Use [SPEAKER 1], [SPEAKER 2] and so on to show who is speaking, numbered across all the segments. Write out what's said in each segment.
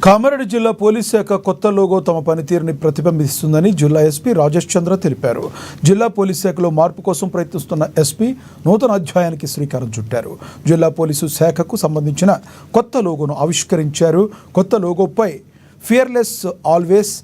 [SPEAKER 1] కామారెడ్డి జిల్లా పోలీస్ శాఖ కొత్త లోగో తమ పనితీరుని ప్రతిబింబిస్తుందని జిల్లా ఎస్పీ రాజేష్ చంద్ర తెలిపారు. జిల్లా పోలీస్ శాఖలో మార్పు కోసం ప్రయత్నిస్తున్న ఎస్పీ నూతన అధ్యాయానికి శ్రీకారం చుట్టారు. జిల్లా పోలీసు శాఖకు సంబంధించిన కొత్త లోగోను ఆవిష్కరించారు. కొత్త లోగోపై fearless always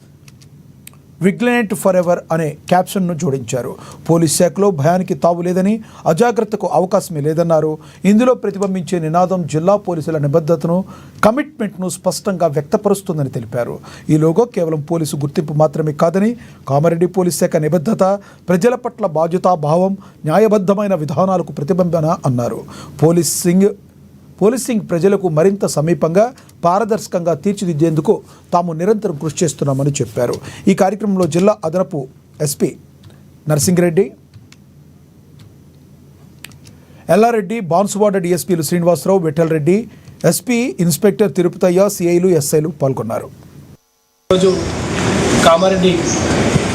[SPEAKER 1] vigilant forever అనే క్యాప్షన్ను జోడించారు. పోలీస్ శాఖలో భయానికి తావు లేదని, అజాగ్రత్తకు అవకాశమే లేదన్నారు. ఇందులో ప్రతిబింబించే నినాదం జిల్లా పోలీసుల నిబద్ధతను, కమిట్మెంట్ను స్పష్టంగా వ్యక్తపరుస్తుందని తెలిపారు. ఈ లోగో కేవలం పోలీసు గుర్తింపు మాత్రమే కాదని, కామారెడ్డి పోలీస్ శాఖ నిబద్ధత, ప్రజల పట్ల బాధ్యతాభావం, న్యాయబద్ధమైన విధానాలకు ప్రతిబింబన అన్నారు. పోలీసింగ్ ప్రజలకు మరింత సమీపంగా, పారదర్శకంగా తీర్చిదిద్దేందుకు తాము నిరంతరం కృషి చేస్తున్నామని చెప్పారు. ఈ కార్యక్రమంలో జిల్లా అదనపు ఎస్పీ నర్సింగిరెడ్డి, ఎల్లారెడ్డి, బాన్సువాడ డిఎస్పీలు శ్రీనివాసరావు, విఠల్ రెడ్డి, ఎస్పీ ఇన్స్పెక్టర్ తిరుపతయ్య, సిఐలు, ఎస్ఐలు పాల్గొన్నారు.
[SPEAKER 2] ఈరోజు కామారెడ్డి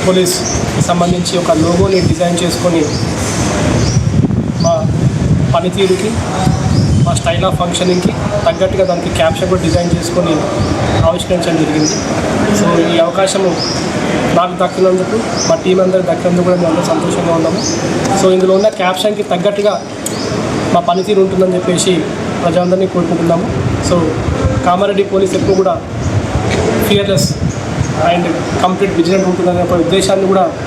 [SPEAKER 2] పోలీస్ సంబంధించి ఒక లోగోని డిజైన్ చేసుకొని మా పనితీరుకి, మా స్టైల్ ఆఫ్ ఫంక్షనింగ్కి తగ్గట్టుగా దానికి క్యాప్షన్ కూడా డిజైన్ చేసుకొని ఆవిష్కరించడం జరిగింది. సో ఈ అవకాశము నాకు దక్కినందుకు, మా టీం అందరికి దక్కినందుకు కూడా మేము అందరూ సంతోషంగా ఉన్నాము. సో ఇందులో ఉన్న క్యాప్షన్కి తగ్గట్టుగా మా పనితీరు ఉంటుందని చెప్పేసి ప్రజలందరినీ కోరుకుంటున్నాము. సో కామారెడ్డి పోలీస్ ఎప్పుడు కూడా ఫియర్లెస్ అండ్ కంప్లీట్ విజిలెంట్ ఉంటుందనే ఒక ఉద్దేశాన్ని కూడా